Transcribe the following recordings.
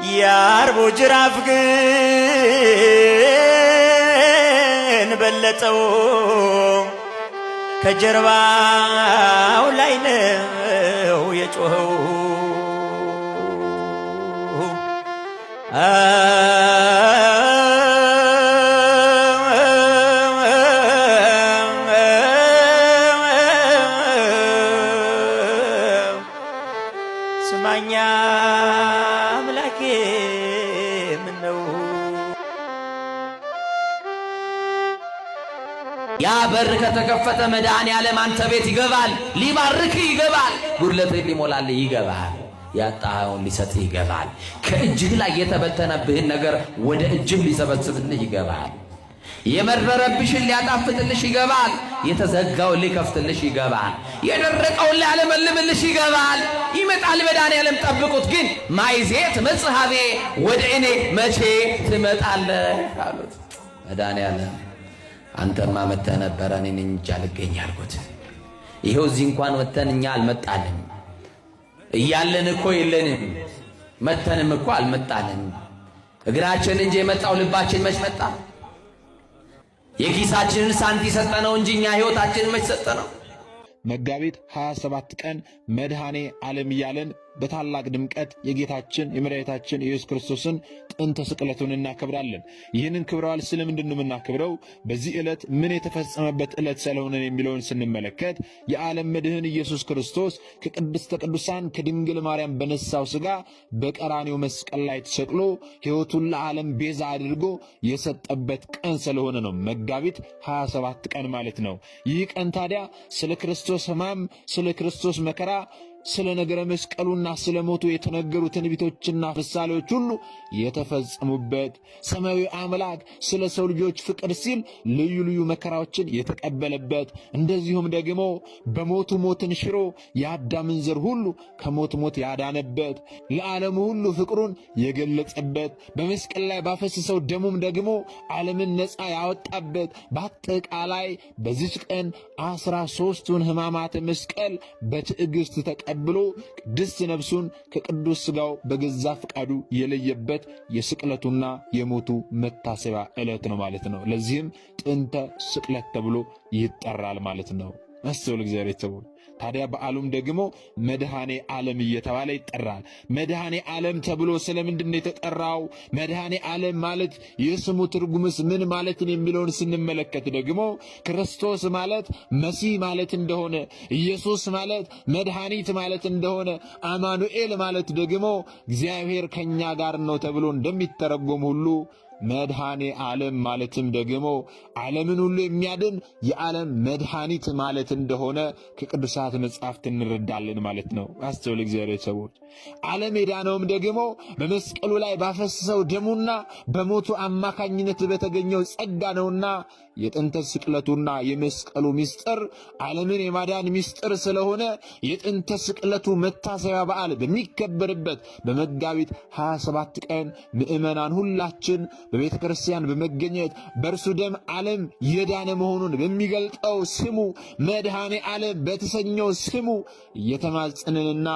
የአርቡ ጅራፍ ግን በለጠው ከጀርባው ላይ ነው የጮኸው። ስማኛ አምላኬ ምነው ያ በር ከተከፈተ መድኃኔዓለም አንተ ቤት ይገባል፣ ሊባርክ ይገባል፣ ጉድለትህን ሊሞላልህ ይገባል፣ ያጣኸውን ሊሰጥህ ይገባል፣ ከእጅህ ላይ የተበተነብህን ነገር ወደ እጅህ ሊሰበስብልህ ይገባል፣ የመረረብሽን ሊያጣፍጥልሽ ይገባል፣ የተዘጋውን ሊከፍትልሽ ይገባል፣ የደረቀውን ሊያለመልምልሽ ይገባል። ይመጣል መድኃኔዓለም ጠብቁት። ግን ማይዜት መጽሐቤ ወደ እኔ መቼ ትመጣለህ አሉት። መድኃኔዓለም አንተማ መተህ ነበረ እኔን እንጂ አልገኝ አልኩት። ይሄው እዚህ እንኳን ወተን እኛ አልመጣንም እያለን እኮ የለንም፣ መተንም እኮ አልመጣንም። እግራችን እንጂ የመጣው ልባችን መች መጣ? የኪሳችንን ሳንቲ ሰጠነው እንጂ እኛ ሕይወታችንን መች ሰጠነው? መጋቢት 27 ቀን መድኃኔ ዓለም እያለን በታላቅ ድምቀት የጌታችን የመድኃኒታችን የኢየሱስ ክርስቶስን ጥንተ ስቅለቱን እናከብራለን። ይህንን ክብረ በዓል ስለምንድን ነው የምናከብረው? በዚህ ዕለት ምን የተፈጸመበት ዕለት ስለሆነ የሚለውን ስንመለከት የዓለም መድህን ኢየሱስ ክርስቶስ ከቅድስተ ቅዱሳን ከድንግል ማርያም በነሳው ሥጋ በቀራንዮ መስቀል ላይ ተሰቅሎ ሕይወቱን ለዓለም ቤዛ አድርጎ የሰጠበት ቀን ስለሆነ ነው መጋቢት 27 ቀን ማለት ነው። ይህ ቀን ታዲያ ስለ ክርስቶስ ሕማም፣ ስለ ክርስቶስ መከራ፣ ስለ ነገረ መስቀሉና ስለ ሞቱ የተነገሩ ትንቢቶችና ምሳሌዎች ሁሉ የተፈጸሙበት፣ ሰማያዊ አምላክ ስለ ሰው ልጆች ፍቅር ሲል ልዩ ልዩ መከራዎችን የተቀበለበት፣ እንደዚሁም ደግሞ በሞቱ ሞትን ሽሮ የአዳምን ዘር ሁሉ ከሞት ሞት ያዳነበት፣ ለዓለሙ ሁሉ ፍቅሩን የገለጸበት፣ በመስቀል ላይ ባፈሰሰው ደሙም ደግሞ ዓለምን ነፃ ያወጣበት፣ በአጠቃላይ በዚች ቀን 13ቱን ሕማማተ መስቀል በትዕግሥት ተቀብሎ ቅድስት ነፍሱን ከቅዱስ ሥጋው በገዛ ፍቃዱ የለየበት የስቅለቱና የሞቱ መታሰቢያ ዕለት ነው ማለት ነው። ለዚህም ጥንተ ስቅለት ተብሎ ይጠራል ማለት ነው። አስተውል እግዚአብሔር ተብሎ ታዲያ በዓሉም ደግሞ መድኃኔ ዓለም እየተባለ ይጠራል። መድኃኔ ዓለም ተብሎ ስለምንድን ነው የተጠራው? መድኃኔ ዓለም ማለት የስሙ ትርጉምስ ምን ማለትን የሚለውን ስንመለከት ደግሞ ክርስቶስ ማለት መሲህ ማለት እንደሆነ፣ ኢየሱስ ማለት መድኃኒት ማለት እንደሆነ፣ አማኑኤል ማለት ደግሞ እግዚአብሔር ከኛ ጋር ነው ተብሎ እንደሚተረጎም ሁሉ መድኃኔ ዓለም ማለትም ደግሞ ዓለምን ሁሉ የሚያድን የዓለም መድኃኒት ማለት እንደሆነ ከቅዱሳት መጻሕፍት እንረዳለን ማለት ነው። አስተውል እግዚአብሔር ሰዎች። ዓለም የዳነውም ደግሞ በመስቀሉ ላይ ባፈሰሰው ደሙና በሞቱ አማካኝነት በተገኘው ጸጋ ነውና የጥንተ ስቅለቱና የመስቀሉ ምስጢር ዓለምን የማዳን ምስጢር ስለሆነ የጥንተ ስቅለቱ መታሰቢያ በዓል በሚከበርበት በመጋቢት 27 ቀን ምእመናን ሁላችን በቤተ ክርስቲያን በመገኘት በእርሱ ደም ዓለም የዳነ መሆኑን በሚገልጠው ስሙ መድኃኔ ዓለም በተሰኘው ስሙ እየተማጸንንና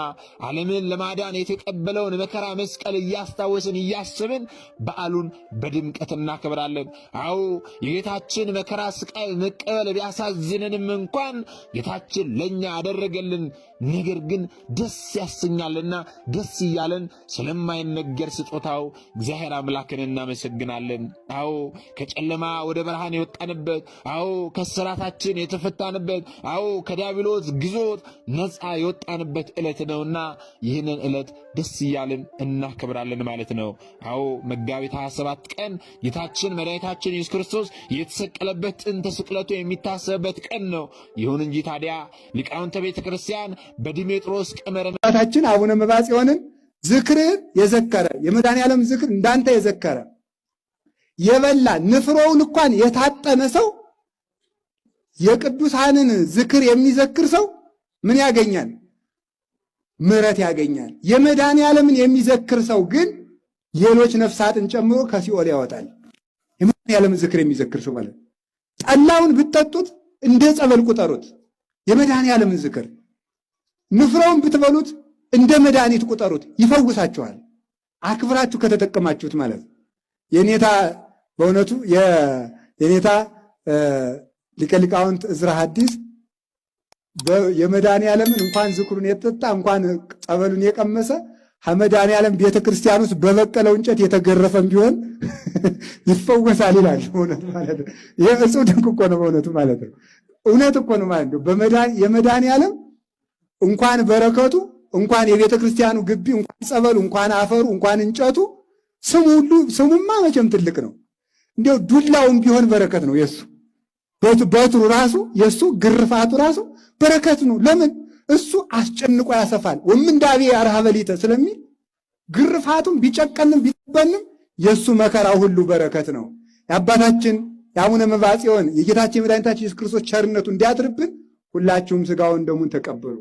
ዓለምን ለማዳን የተቀበለውን መከራ መስቀል እያስታወስን እያስብን በዓሉን በድምቀት እናከብራለን። አዎ የጌታችን መከራ ስቃይ መቀበል ቢያሳዝንንም እንኳን ጌታችን ለኛ ያደረገልን ነገር ግን ደስ ያሰኛልና ደስ እያለን ስለማይነገር ስጦታው እግዚአብሔር አምላክን እናመሰግናለን። አዎ ከጨለማ ወደ ብርሃን የወጣንበት፣ አዎ ከስራታችን የተፈታንበት፣ አዎ ከዲያብሎስ ግዞት ነፃ የወጣንበት ዕለት ነውና ይህንን ዕለት ደስ እያለን እናከብራለን ማለት ነው። አዎ መጋቢት 27 ቀን ጌታችን መድኃኒታችን ኢየሱስ ክርስቶስ የተሰቀለበት ጥንተ ስቅለቱ የሚታሰብበት ቀን ነው። ይሁን እንጂ ታዲያ ሊቃውንተ ቤተ ክርስቲያን በዲሜጥሮስ ቀመረ አባታችን አቡነ መባጽዮንን ዝክር የዘከረ የመድኃኔዓለም ዝክር እንዳንተ የዘከረ የበላ ንፍሮውን እንኳን የታጠነ ሰው የቅዱሳንን ዝክር የሚዘክር ሰው ምን ያገኛል? ምሕረት ያገኛል። የመድኃኔዓለምን የሚዘክር ሰው ግን ሌሎች ነፍሳትን ጨምሮ ከሲኦል ያወጣል። የመድኃኔዓለምን ዝክር የሚዘክር ሰው ማለት ጠላውን ብትጠጡት እንደ ጸበል ቁጠሩት። የመድኃኔዓለምን ዝክር ንፍሮውን ብትበሉት እንደ መድኃኒት ቁጠሩት፣ ይፈውሳችኋል። አክብራችሁ ከተጠቀማችሁት ማለት ነው። የኔታ በእውነቱ የኔታ ሊቀ ሊቃውንት ዕዝራ ሐዲስ የመድኃኔዓለምን እንኳን ዝክሩን የጠጣ እንኳን ጸበሉን የቀመሰ ከመድኃኔዓለም ቤተክርስቲያን ውስጥ በበቀለው እንጨት የተገረፈም ቢሆን ይፈወሳል ይላል። እውነት ማለት ነው። ይህ እጹብ ድንቅ እኮ ነው በእውነቱ ማለት ነው። እውነት እኮ ነው ማለት ነው። የመድኃኔዓለም እንኳን በረከቱ እንኳን የቤተ ክርስቲያኑ ግቢ እንኳን ጸበሉ እንኳን አፈሩ እንኳን እንጨቱ ስሙማ መቼም ትልቅ ነው። እንዲያው ዱላውም ቢሆን በረከት ነው። የሱ በትሩ ራሱ የሱ ግርፋቱ ራሱ በረከት ነው። ለምን? እሱ አስጨንቆ ያሰፋል። ወምንዳቤ አርሃበሊተ ስለሚል ግርፋቱም ቢጨቀንም ቢጠበንም የሱ መከራው ሁሉ በረከት ነው። የአባታችን የአቡነ መብዓ ጽዮን የጌታችን የመድኃኒታችን ኢየሱስ ክርስቶስ ቸርነቱ እንዲያድርብን ሁላችሁም ስጋውን ደሙን ተቀበሉ።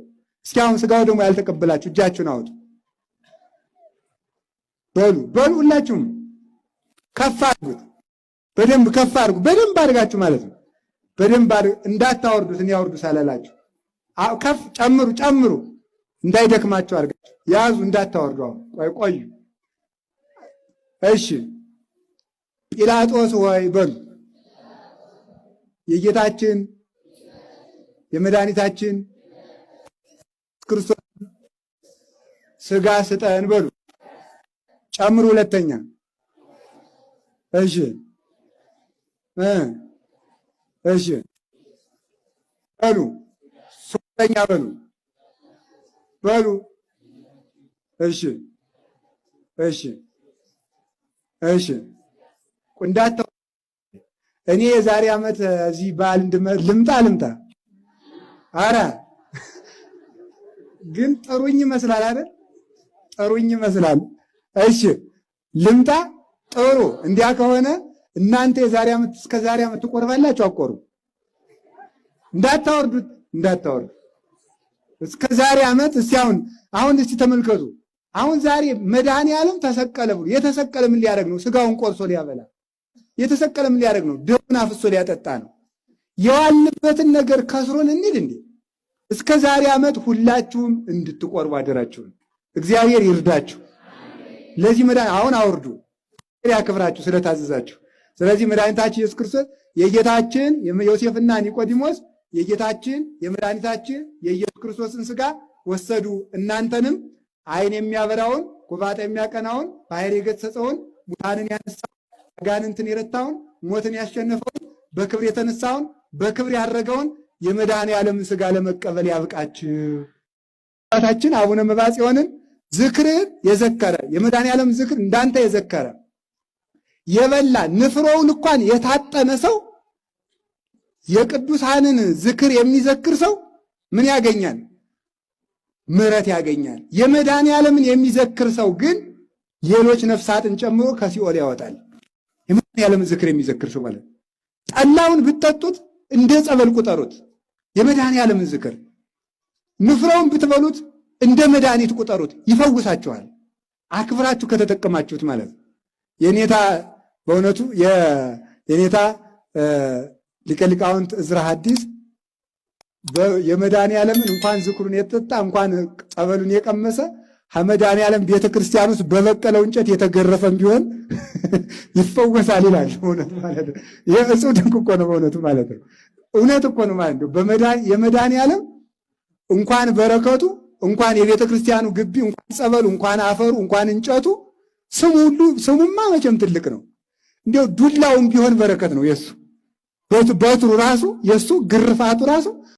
እስኪ አሁን ስጋው ደሙ ያልተቀበላችሁ እጃችሁን አውጡ። በሉ ሁላችሁም ከፍ አድርጉት። በደንብ ከፍ አድርጉ። በደንብ አድርጋችሁ ማለት ነው። በደንብ እንዳታወርዱት፣ እኔ አውርዱ ሳላላችሁ ከፍ ጨምሩ። እንዳይደክማችሁ አድርጋችሁ ያዙ። እንዳታወርዱ። አሁን ቆዩ። እሺ ጲላጦስ ሆይ በሉ የጌታችን የመድኃኒታችን ክርስቶስ ስጋ ስጠን በሉ። ጨምሩ። ሁለተኛ እሺ በሉ። ሶስተኛ በሉ። እሺ እንዳታው እኔ የዛሬ ዓመት እዚህ በዓል ልምጣ። አረ ግን ጥሩኝ ይመስላል አይደል? ጥሩኝ ይመስላል። እሺ ልምጣ። ጥሩ። እንዲያ ከሆነ እናንተ የዛሬ ዓመት እስከ ዛሬ ዓመት ትቆርባላችሁ። አቆሩ እንዳታወርዱት። እስከ ዛሬ ዓመት እስቲ አሁን እስቲ ተመልከቱ። አሁን ዛሬ መድኃኔዓለም ተሰቀለ ብሎ የተሰቀለ ምን ሊያደርግ ነው? ስጋውን ቆርሶ ሊያበላ። የተሰቀለ ምን ሊያደርግ ነው? ደሙን አፍሶ ሊያጠጣ ነው። የዋልንበትን ነገር ከስሮን እንሂድ እንዴ? እስከ ዛሬ ዓመት ሁላችሁም እንድትቆርቡ አደራችሁን። እግዚአብሔር ይርዳችሁ። ለዚህ አሁን አውርዱ። ያክብራችሁ ስለታዘዛችሁ። ስለዚህ መድኃኒታችን ኢየሱስ ክርስቶስ የጌታችን ዮሴፍና ኒቆዲሞስ የጌታችን የመድኃኒታችን የኢየሱስ ክርስቶስን ስጋ ወሰዱ። እናንተንም ዓይን የሚያበራውን ጎባጣ የሚያቀናውን ባሕር የገሰጸውን ሙታንን ያነሳውን አጋንንትን የረታውን ሞትን ያሸነፈውን በክብር የተነሳውን በክብር ያረገውን የመድኃኔዓለምን ስጋ ለመቀበል ያብቃችሁ። አባታችን አቡነ መብዓ ጽዮንን ዝክርን የዘከረ የመድኃኔዓለም ዝክር እንዳንተ የዘከረ የበላ ንፍሮውን እንኳን የታጠነ ሰው የቅዱሳንን ዝክር የሚዘክር ሰው ምን ያገኛል? ምሕረት ያገኛል። የመድኃኔዓለምን የሚዘክር ሰው ግን ሌሎች ነፍሳትን ጨምሮ ከሲኦል ያወጣል። የመድኃኔዓለምን ዝክር የሚዘክር ሰው ማለት ጠላውን ብትጠጡት እንደ ጸበል ቁጠሩት። የመድኃኔዓለምን ዝክር ንፍሮውን ብትበሉት እንደ መድኃኒት ቁጠሩት፣ ይፈውሳችኋል። አክብራችሁ ከተጠቀማችሁት ማለት ነው። የኔታ በእውነቱ የኔታ ሊቀ ሊቃውንት ዕዝራ ሐዲስ የመድኃኔዓለምን እንኳን ዝክሩን የጠጣ እንኳን ጸበሉን የቀመሰ ከመድኃኔዓለም ቤተክርስቲያን ውስጥ በበቀለው እንጨት የተገረፈም ቢሆን ይፈወሳል ይላል። እውነት ማለት ነው። ይህ እጹብ ድንቅ እኮ ነው በእውነቱ ማለት ነው። እውነት እኮ ነው ማለት ነው። የመድኃኔዓለም እንኳን በረከቱ እንኳን የቤተ ክርስቲያኑ ግቢ እንኳን ጸበሉ እንኳን አፈሩ እንኳን እንጨቱ ስሙማ መቼም ትልቅ ነው። እንዲያው ዱላውም ቢሆን በረከት ነው። የሱ በትሩ ራሱ የሱ ግርፋቱ ራሱ